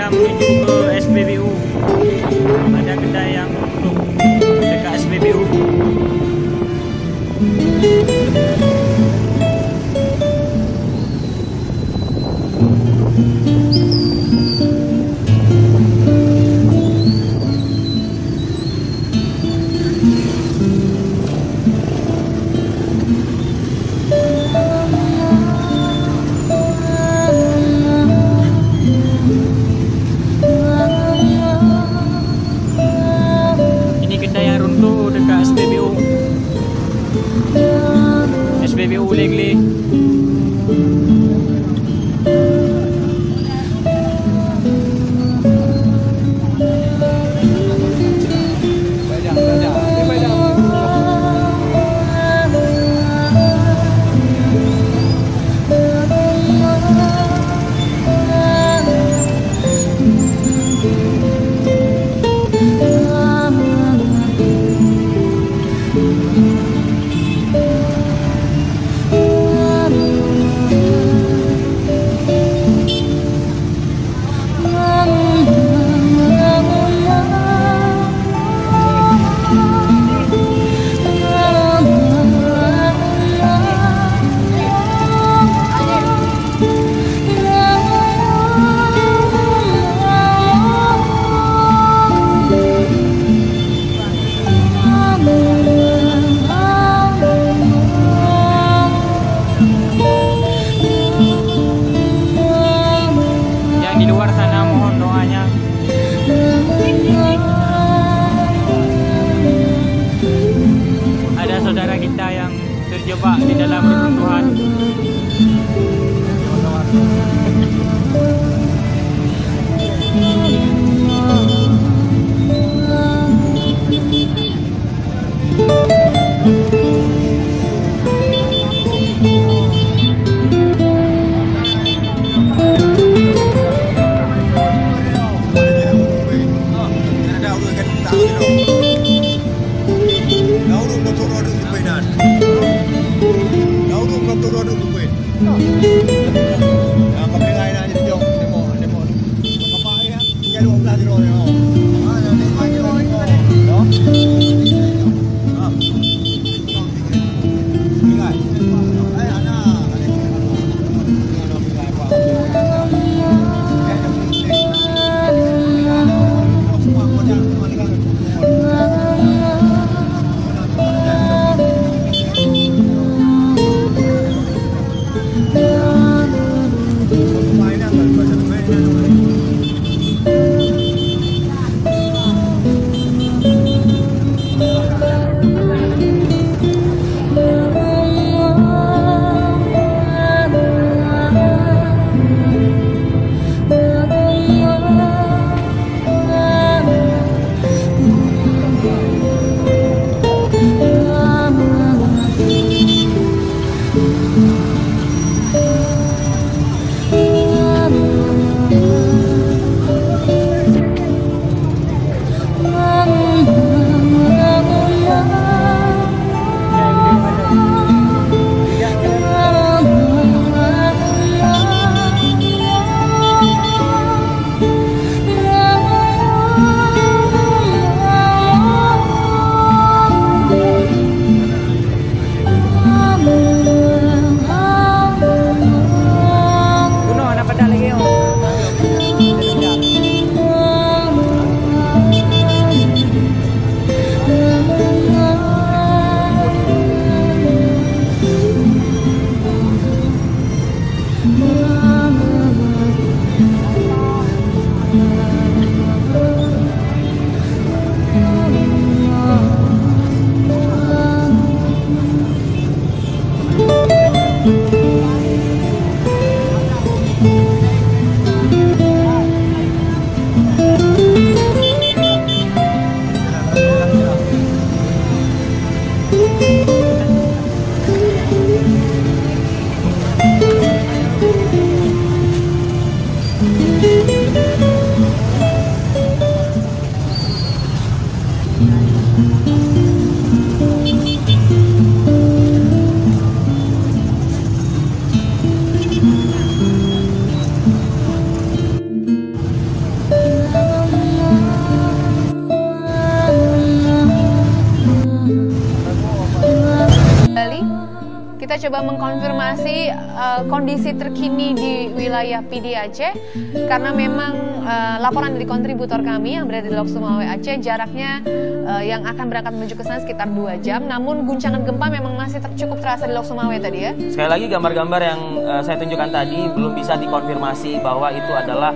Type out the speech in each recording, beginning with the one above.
Menuju ke SPBU. Ada kedai yang untuk dekat SPBU. PU Legli. Di luar sana mohon doanya. Ada saudara kita yang terjebak di dalam reruntuhan. Kita coba mengkonfirmasi kondisi terkini di wilayah PD Aceh, karena memang laporan dari kontributor kami yang berada di Lok Sumawe Aceh, jaraknya yang akan berangkat menuju ke sana sekitar 2 jam. Namun guncangan gempa memang masih cukup terasa di Lok Sumawe tadi ya. Sekali lagi gambar-gambar yang saya tunjukkan tadi belum bisa dikonfirmasi bahwa itu adalah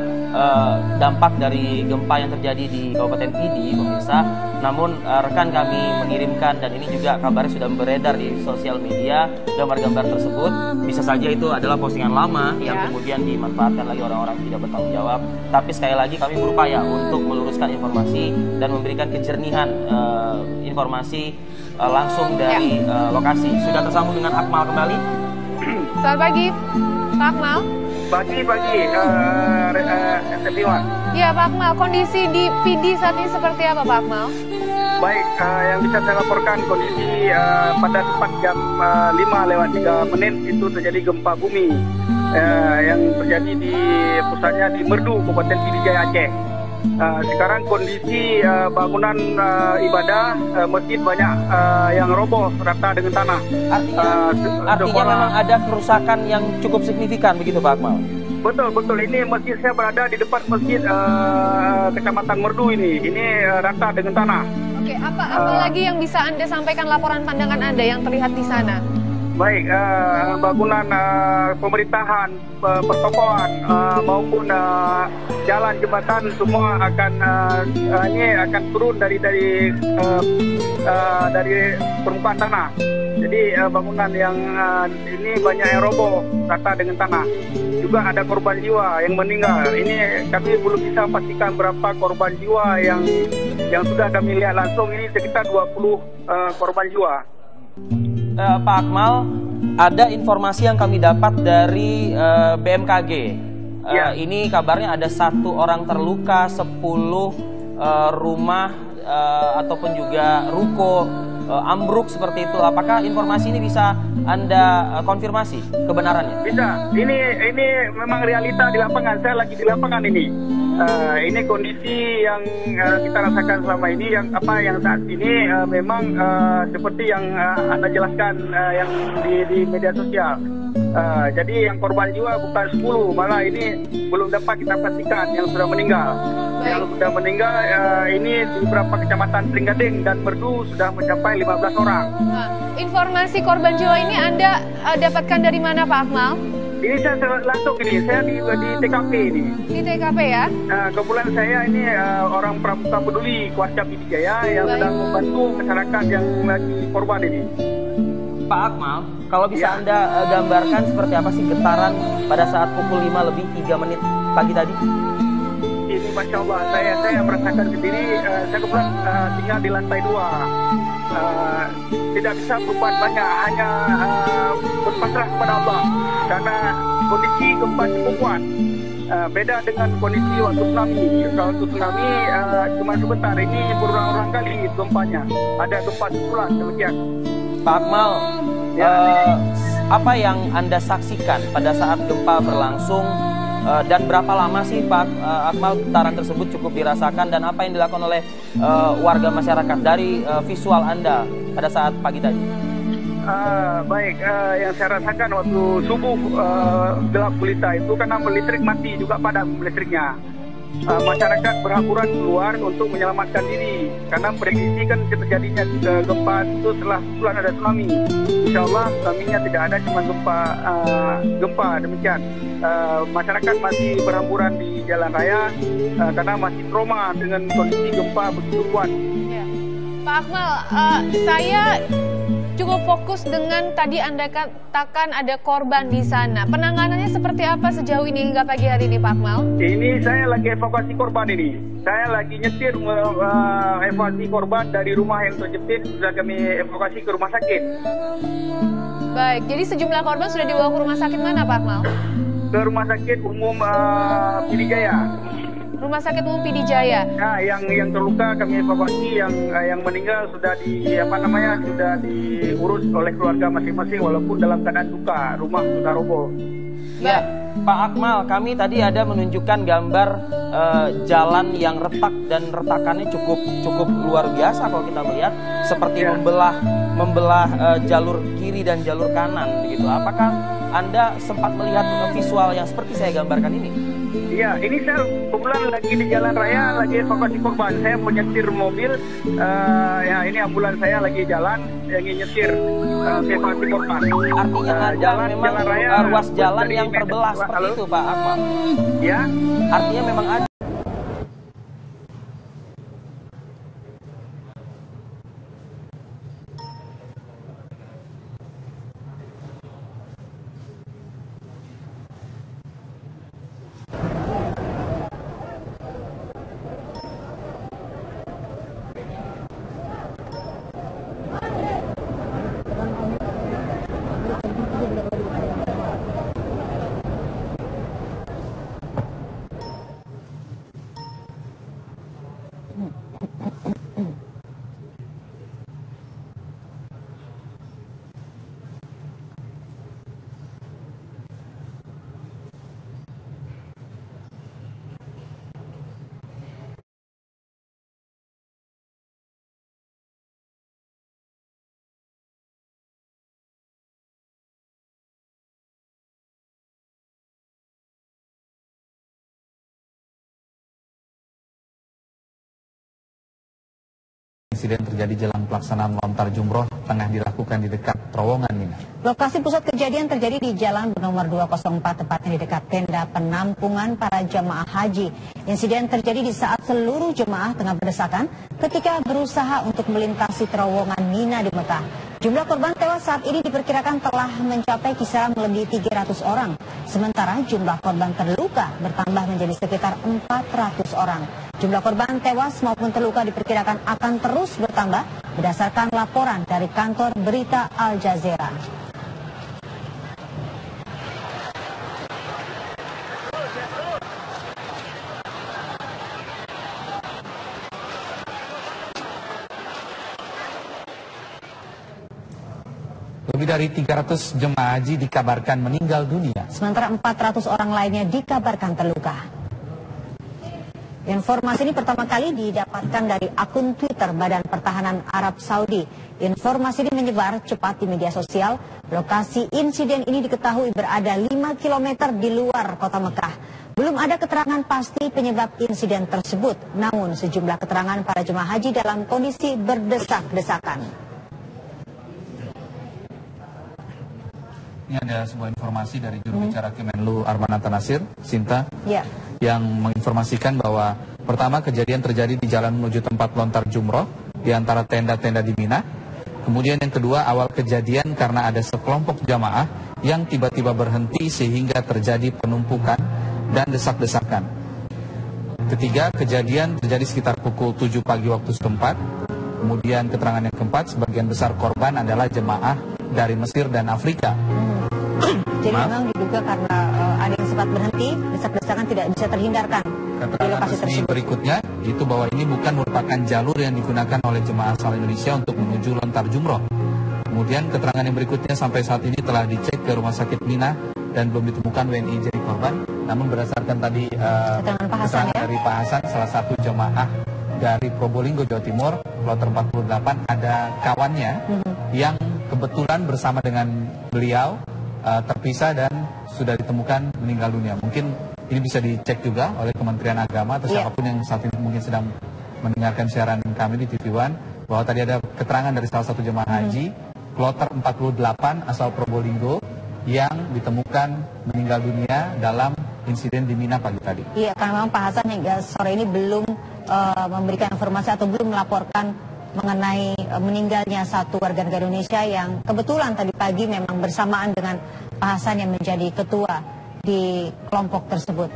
dampak dari gempa yang terjadi di Kabupaten Pidi, pemirsa. Namun rekan kami mengirimkan, dan ini juga kabarnya sudah beredar di sosial media, gambar-gambar tersebut bisa saja itu adalah postingan lama yang kemudian dimanfaatkan lagi orang-orang tidak bertanggung jawab. Tapi sekali lagi kami berupaya untuk meluruskan informasi dan memberikan kejernihan informasi langsung dari lokasi. Sudah tersambung dengan Akmal kembali. Selamat pagi, Pak Akmal. Pagi, SMB1. Ya, Pak Akmal, kondisi di PD saat ini seperti apa, Pak Akmal? Baik, yang bisa saya laporkan kondisi pada tepat jam 5:03 itu terjadi gempa bumi yang terjadi di pusatnya di Merdu, Kabupaten Pidijaya, Aceh. Sekarang kondisi bangunan ibadah masjid banyak yang roboh rata dengan tanah. Artinya memang ada kerusakan yang cukup signifikan begitu, Pak Akmal? Betul. Ini masjid saya berada di depan masjid Kecamatan Merdu ini. Ini rata dengan tanah. Oke, apa lagi yang bisa Anda sampaikan, laporan pandangan Anda yang terlihat di sana? Baik, bangunan pemerintahan, pertokohan maupun jalan jembatan semua akan turun dari permukaan tanah. Jadi bangunan yang ini banyak yang roboh rata dengan tanah. Juga ada korban jiwa yang meninggal. Ini kami belum bisa pastikan berapa korban jiwa yang sudah kami lihat langsung. Ini sekitar 20 korban jiwa. Pak Akmal, ada informasi yang kami dapat dari BMKG. Ini kabarnya ada 1 orang terluka, 10 rumah ataupun juga ruko ambruk seperti itu. Apakah informasi ini bisa Anda konfirmasi kebenarannya? Bisa. Ini memang realita di lapangan. Saya lagi di lapangan ini. Ini kondisi yang kita rasakan selama ini, yang saat ini memang seperti yang Anda jelaskan yang di media sosial. Jadi yang korban jiwa bukan 10, malah ini belum dapat kita pastikan yang sudah meninggal. Yang sudah meninggal ini di beberapa kecamatan Pringgading dan Merdu sudah mencapai 15 orang. Informasi korban jiwa ini Anda dapatkan dari mana, Pak Akmal? Ini saya langsung saya di TKP ini. Di TKP ya? Kebetulan saya ini orang pramuka peduli Kuarca Pidijaya yang sedang membantu masyarakat yang lagi korban ini. Pak Akmal, kalau bisa Anda gambarkan seperti apa sih getaran pada saat pukul 5:03 pagi tadi? Ini Masya Allah, saya merasakan sendiri. Saya kebetulan tinggal di lantai 2. Tidak bisa berbuat banyak, hanya berpasrah kepada Allah karena kondisi gempa cukup kuat. Beda dengan kondisi waktu tsunami. Kalau tsunami cuma sebentar, ini berulang-ulang kali gempanya. Ada gempa susulan demikian. Pak Akmal, apa yang Anda saksikan pada saat gempa berlangsung dan berapa lama sih Pak Akmal getaran tersebut cukup dirasakan, dan apa yang dilakukan oleh warga masyarakat dari visual Anda pada saat pagi tadi? Baik, yang saya rasakan waktu subuh gelap gulita itu karena listrik mati juga padam listriknya. Masyarakat berhamburan keluar untuk menyelamatkan diri karena prediksi kan terjadinya gempa itu setelah bulan ada tsunami. Insya Allah tsunami-nya tidak ada, cuma gempa demikian. Masyarakat masih berhamburan di jalan raya karena masih trauma dengan kondisi gempa begitu kuat. Ya. Pak Akmal, saya cukup fokus dengan tadi Anda katakan ada korban di sana. Penanganannya seperti apa sejauh ini hingga pagi hari ini, Pak Akmal? Ini saya lagi evakuasi korban ini. Saya lagi nyetir evakuasi korban dari rumah yang terjepit, sudah kami evakuasi ke rumah sakit. Baik, jadi sejumlah korban sudah dibawa ke rumah sakit mana, Pak Akmal? Ke rumah sakit umum Pidijaya. Rumah sakit umum Pidijaya. Nah, yang terluka kami evakuasi, yang meninggal sudah sudah diurus oleh keluarga masing-masing walaupun dalam keadaan duka, rumah sudah roboh. Ya, Pak Akmal, kami tadi ada menunjukkan gambar jalan yang retak dan retakannya cukup luar biasa kalau kita melihat, seperti membelah jalur kiri dan jalur kanan begitu. Apakah Anda sempat melihat visual yang seperti saya gambarkan ini? Iya, ini saya kebetulan lagi di jalan raya, lagi evakuasi korban. Saya menyetir mobil, ya ini ambulans saya lagi jalan, yang nyetir evakuasi korban. Artinya ada memang ruas jalan yang terbelah seperti itu, Pak Akmal? Ya. Artinya memang ada. Insiden terjadi jelang pelaksanaan lontar jumroh tengah dilakukan di dekat terowongan Mina. Lokasi pusat kejadian terjadi di Jalan nomor 204, tepatnya di dekat tenda penampungan para jemaah haji. Insiden terjadi di saat seluruh jemaah tengah berdesakan ketika berusaha untuk melintasi terowongan Mina di Mekah. Jumlah korban tewas saat ini diperkirakan telah mencapai kisaran melebihi 300 orang. Sementara jumlah korban terluka bertambah menjadi sekitar 400 orang. Jumlah korban tewas maupun terluka diperkirakan akan terus bertambah berdasarkan laporan dari kantor berita Al Jazeera. Lebih dari 300 jemaah haji dikabarkan meninggal dunia. Sementara 400 orang lainnya dikabarkan terluka. Informasi ini pertama kali didapatkan dari akun Twitter Badan Pertahanan Arab Saudi. Informasi ini menyebar cepat di media sosial. Lokasi insiden ini diketahui berada 5 km di luar kota Mekah. Belum ada keterangan pasti penyebab insiden tersebut. Namun sejumlah keterangan para jemaah haji dalam kondisi berdesak-desakan. Ini ada sebuah informasi dari juru bicara Kemenlu Armanata Nasir, Sinta, yang menginformasikan bahwa pertama kejadian terjadi di jalan menuju tempat lontar jumroh di antara tenda-tenda di Mina. Kemudian yang kedua, awal kejadian karena ada sekelompok jamaah yang tiba-tiba berhenti sehingga terjadi penumpukan dan desak-desakan. Ketiga, kejadian terjadi sekitar pukul 7 pagi waktu setempat. Kemudian keterangan yang keempat, sebagian besar korban adalah jemaah dari Mesir dan Afrika. Jadi memang diduga karena ada yang sempat berhenti, desak-desakan tidak bisa terhindarkan. Keterangan resmi berikutnya itu bahwa ini bukan merupakan jalur yang digunakan oleh jemaah asal Indonesia untuk menuju lontar jumroh. Kemudian keterangan yang berikutnya sampai saat ini telah dicek ke rumah sakit Mina dan belum ditemukan WNI jadi korban. Namun berdasarkan tadi keterangan dari Pak Hasan, salah satu jemaah dari Probolinggo, Jawa Timur, kloter 48, ada kawannya yang kebetulan bersama dengan beliau terpisah dan sudah ditemukan meninggal dunia. Mungkin ini bisa dicek juga oleh Kementerian Agama atau siapapun yang saat ini mungkin sedang mendengarkan siaran kami di TV One, bahwa tadi ada keterangan dari salah satu jemaah haji kloter 48 asal Probolinggo yang ditemukan meninggal dunia dalam insiden di Mina pagi tadi. Iya, karena memang Pak Hasan hingga sore ini belum memberikan informasi atau belum melaporkan mengenai meninggalnya satu warga negara Indonesia yang kebetulan tadi pagi memang bersamaan dengan Pak Hasan yang menjadi ketua di kelompok tersebut.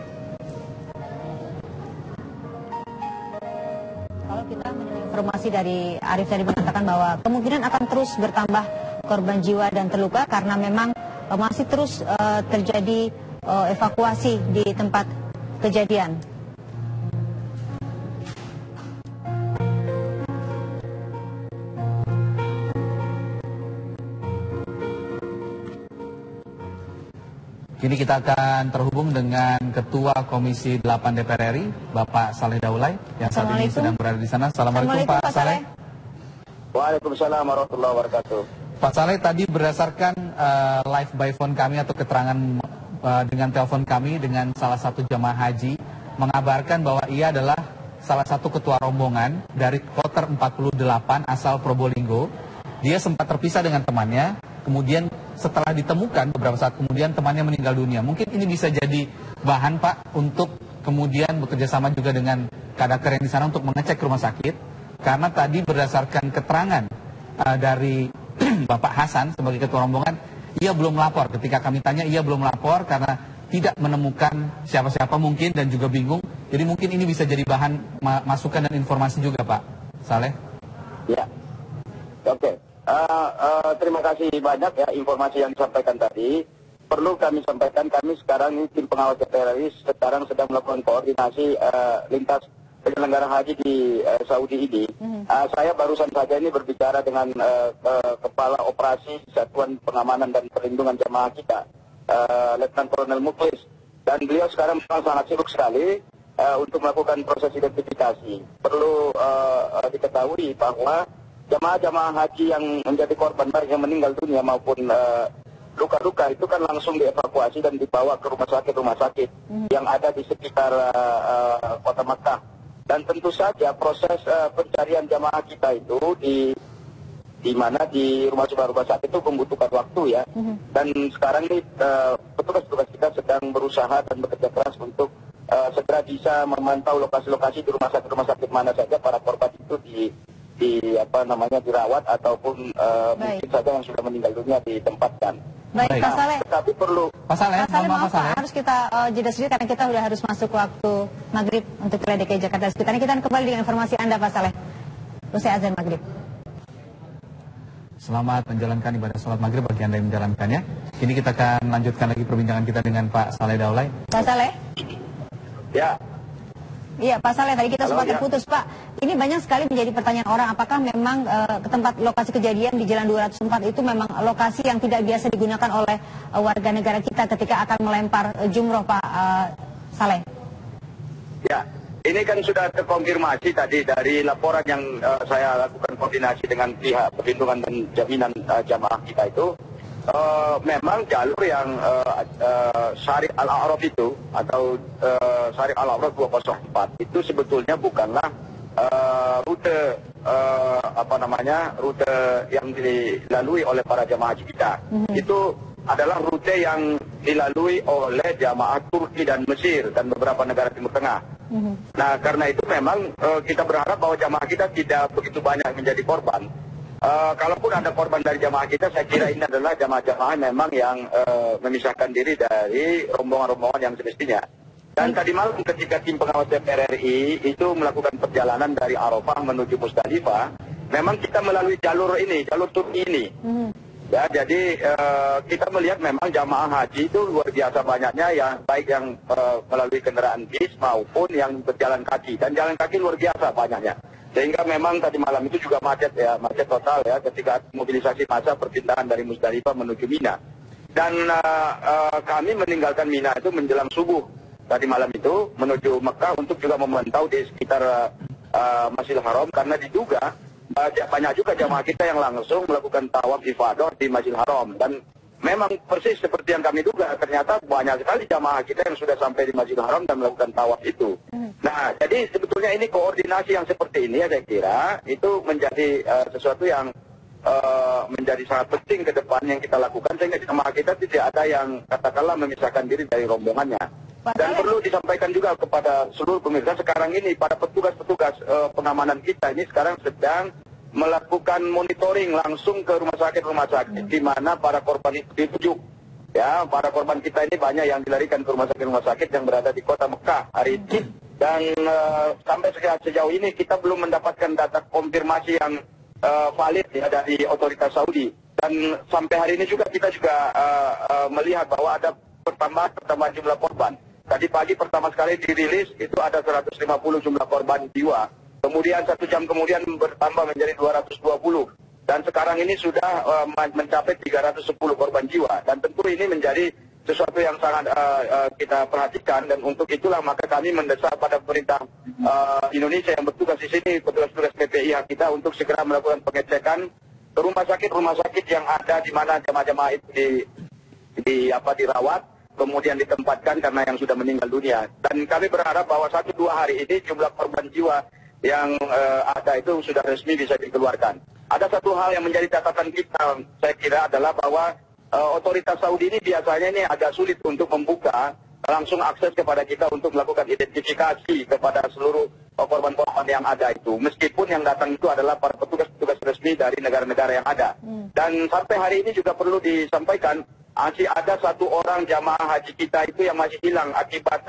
Kalau kita mendengar informasi dari Arif tadi mengatakan bahwa kemungkinan akan terus bertambah korban jiwa dan terluka karena memang masih terus terjadi evakuasi di tempat kejadian. Kini kita akan terhubung dengan Ketua Komisi 8 DPR RI, Bapak Saleh Daulay, yang saat ini sedang berada di sana. Assalamualaikum Pak Saleh. Waalaikumsalam warahmatullahi wabarakatuh. Pak Saleh, tadi berdasarkan live by phone kami atau keterangan dengan telepon kami dengan salah satu jamaah haji mengabarkan bahwa ia adalah salah satu ketua rombongan dari kloter 48 asal Probolinggo. Dia sempat terpisah dengan temannya, kemudian setelah ditemukan beberapa saat kemudian temannya meninggal dunia. Mungkin ini bisa jadi bahan, Pak, untuk kemudian bekerja sama juga dengan Kadaker yang di sana untuk mengecek rumah sakit, karena tadi berdasarkan keterangan dari Bapak Hasan sebagai ketua rombongan, ia belum lapor. Ketika kami tanya, ia belum lapor karena tidak menemukan siapa-siapa mungkin dan juga bingung. Jadi mungkin ini bisa jadi bahan masukan dan informasi juga, Pak Saleh. Ya, oke. Terima kasih banyak ya informasi yang disampaikan tadi. Perlu kami sampaikan, kami sekarang ini tim pengawal teroris sekarang sedang melakukan koordinasi lintas penyelenggara haji di Saudi ini. Saya barusan saja ini berbicara dengan Kepala Operasi Satuan Pengamanan dan Perlindungan Jamaah kita, Letnan Kolonel Muklis, dan beliau sekarang memang sangat sibuk sekali untuk melakukan proses identifikasi. Perlu diketahui bahwa jamaah-jamaah haji yang menjadi korban baik yang meninggal dunia maupun luka-luka itu kan langsung dievakuasi dan dibawa ke rumah sakit yang ada di sekitar kota Makkah. Dan tentu saja proses pencarian jamaah kita itu di mana di rumah sakit itu membutuhkan waktu ya. Dan sekarang ini petugas-petugas kita sedang berusaha dan bekerja keras untuk segera bisa memantau lokasi-lokasi di rumah sakit mana saja para korban itu dirawat ataupun mungkin saja yang sudah meninggal dunia ditempatkan. Baik, Pak Saleh. Tapi perlu Pak Saleh, maaf Pak, harus kita jeda sedikit karena kita sudah harus masuk waktu maghrib untuk wilayah DKI Jakarta. Sekitar ini kita akan kembali dengan informasi Anda, Pak Saleh. Usai azan maghrib. Selamat menjalankan ibadah sholat maghrib bagi Anda yang menjalankannya. Kini kita akan lanjutkan lagi perbincangan kita dengan Pak Saleh Daulay. Pak Saleh? Ya. Iya, Pak Saleh, tadi kita sempat terputus, Pak. Ini banyak sekali menjadi pertanyaan orang, apakah memang ke tempat lokasi kejadian di Jalan 204 itu memang lokasi yang tidak biasa digunakan oleh warga negara kita ketika akan melempar jumroh, Pak Saleh? Ya, ini kan sudah terkonfirmasi tadi dari laporan yang saya lakukan koordinasi dengan pihak perlindungan dan jaminan jamaah kita itu. Memang jalur yang Syarif Al-A'raf itu atau Syarif Al-A'raf 204 itu sebetulnya bukanlah rute rute yang dilalui oleh para jamaah haji kita. Itu adalah rute yang dilalui oleh jamaah Turki dan Mesir dan beberapa negara Timur Tengah. Nah, karena itu memang kita berharap bahwa jamaah kita tidak begitu banyak menjadi korban. Kalaupun ada korban dari jamaah kita, saya kira ini adalah jamaah-jamaah memang yang memisahkan diri dari rombongan-rombongan yang semestinya. Dan tadi malam ketika tim pengawas DPR RI itu melakukan perjalanan dari Arafah menuju Musdalifah, memang kita melalui jalur ini, jalur Turki ini. Ya, jadi kita melihat memang jamaah haji itu luar biasa banyaknya, yang baik yang melalui kendaraan bis maupun yang berjalan kaki. Dan jalan kaki luar biasa banyaknya. Sehingga memang tadi malam itu juga macet total ya ketika mobilisasi massa perpindahan dari Musdalifah menuju Mina. Dan kami meninggalkan Mina itu menjelang subuh tadi malam itu menuju Mekah untuk juga memantau di sekitar Masjidil Haram karena diduga banyak juga jamaah kita yang langsung melakukan tawaf ifadah di Masjidil Haram. Dan memang persis seperti yang kami duga, ternyata banyak sekali jamaah kita yang sudah sampai di Masjidil Haram dan melakukan tawaf itu. Nah, jadi sebetulnya ini koordinasi yang seperti ini ya saya kira itu menjadi sesuatu yang menjadi sangat penting ke depan yang kita lakukan sehingga jemaah kita tidak ada yang katakanlah memisahkan diri dari rombongannya. Dan perlu disampaikan juga kepada seluruh pemirsa sekarang ini para petugas-petugas pengamanan kita ini sekarang sedang melakukan monitoring langsung ke rumah sakit di mana para korban itu dirujuk. Ya, para korban kita ini banyak yang dilarikan ke rumah sakit yang berada di kota Mekah hari ini. Dan sampai sejauh ini kita belum mendapatkan data konfirmasi yang valid ya dari otoritas Saudi. Dan sampai hari ini juga kita melihat bahwa ada pertambahan jumlah korban. Tadi pagi pertama sekali dirilis itu ada 150 jumlah korban jiwa. Kemudian 1 jam kemudian bertambah menjadi 220. Dan sekarang ini sudah mencapai 310 korban jiwa. Dan tentu ini menjadi sesuatu yang sangat kita perhatikan. Dan untuk itulah maka kami mendesak pada pemerintah Indonesia yang bertugas di sini, petugas-petugas PPIH kita untuk segera melakukan pengecekan rumah sakit yang ada di mana jamaah-jamaah itu dirawat, kemudian ditempatkan karena yang sudah meninggal dunia. Dan kami berharap bahwa 1-2 hari ini jumlah korban jiwa yang ada itu sudah resmi bisa dikeluarkan. Ada satu hal yang menjadi catatan kita, saya kira adalah bahwa otoritas Saudi ini biasanya ini agak sulit untuk membuka langsung akses kepada kita untuk melakukan identifikasi kepada seluruh korban-korban yang ada itu. Meskipun yang datang itu adalah para petugas-petugas resmi dari negara-negara yang ada. Dan sampai hari ini juga perlu disampaikan, masih ada 1 orang jamaah haji kita itu yang masih hilang akibat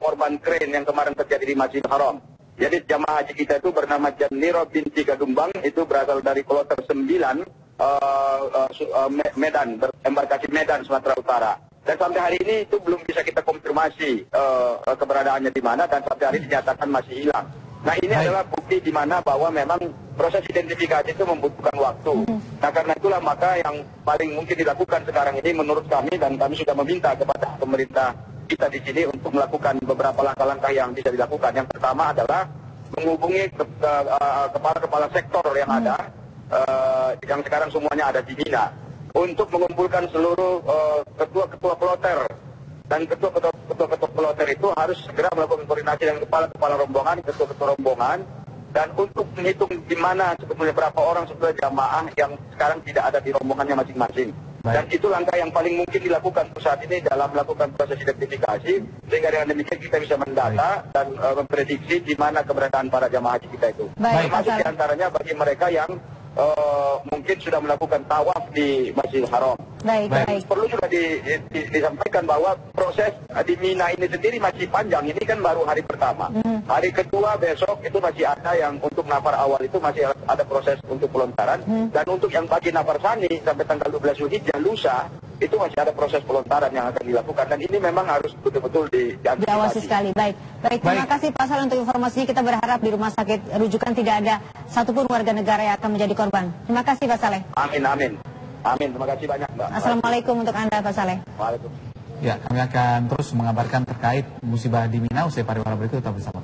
korban kren yang kemarin terjadi di Masjidil Haram. Jadi jamaah haji kita itu bernama Janiro binti Gadumbang, itu berasal dari kloter 9 Medan, embarkasi Medan, Sumatera Utara. Dan sampai hari ini itu belum bisa kita konfirmasi keberadaannya di mana, dan sampai hari ini dinyatakan masih hilang. Nah ini adalah bukti di mana bahwa memang proses identifikasi itu membutuhkan waktu. Nah karena itulah maka yang paling mungkin dilakukan sekarang ini menurut kami, dan kami sudah meminta kepada pemerintah kita di sini untuk melakukan beberapa langkah-langkah yang bisa dilakukan. Yang pertama adalah menghubungi kepala-kepala sektor yang ada, yang sekarang semuanya ada di Mina, untuk mengumpulkan seluruh ketua-ketua kloter. Dan ketua-ketua kloter itu harus segera melakukan koordinasi dengan kepala-kepala rombongan, ketua-ketua rombongan, dan untuk menghitung di mana sebetulnya berapa orang sebetulnya jamaah yang sekarang tidak ada di rombongannya masing-masing. Dan itu langkah yang paling mungkin dilakukan saat ini dalam melakukan proses identifikasi, sehingga dengan demikian kita bisa mendata dan memprediksi di mana keberadaan para jamaah haji kita itu. Termasuk diantaranya bagi mereka yang mungkin sudah melakukan tawaf di Masjidil Haram. Baik. Perlu juga disampaikan bahwa proses di Mina ini sendiri masih panjang. Ini kan baru hari pertama. Hari kedua besok itu masih ada yang untuk nafar awal itu masih ada proses untuk pelontaran. Dan untuk yang bagi nafar sani sampai tanggal 12 Zulhijjah lusa itu masih ada proses pelontaran yang akan dilakukan. Dan ini memang harus betul-betul diawasi sekali. Baik. Terima kasih Pak Saleh untuk informasinya. Kita berharap di rumah sakit rujukan tidak ada satupun warga negara yang akan menjadi korban. Terima kasih Pak Saleh. Amin. Terima kasih banyak Mbak. Assalamualaikum untuk Anda Pak Saleh. Waalaikumsalam. Ya, kami akan terus mengabarkan terkait musibah di Mina usai pariwara berikut. Tetap bersama.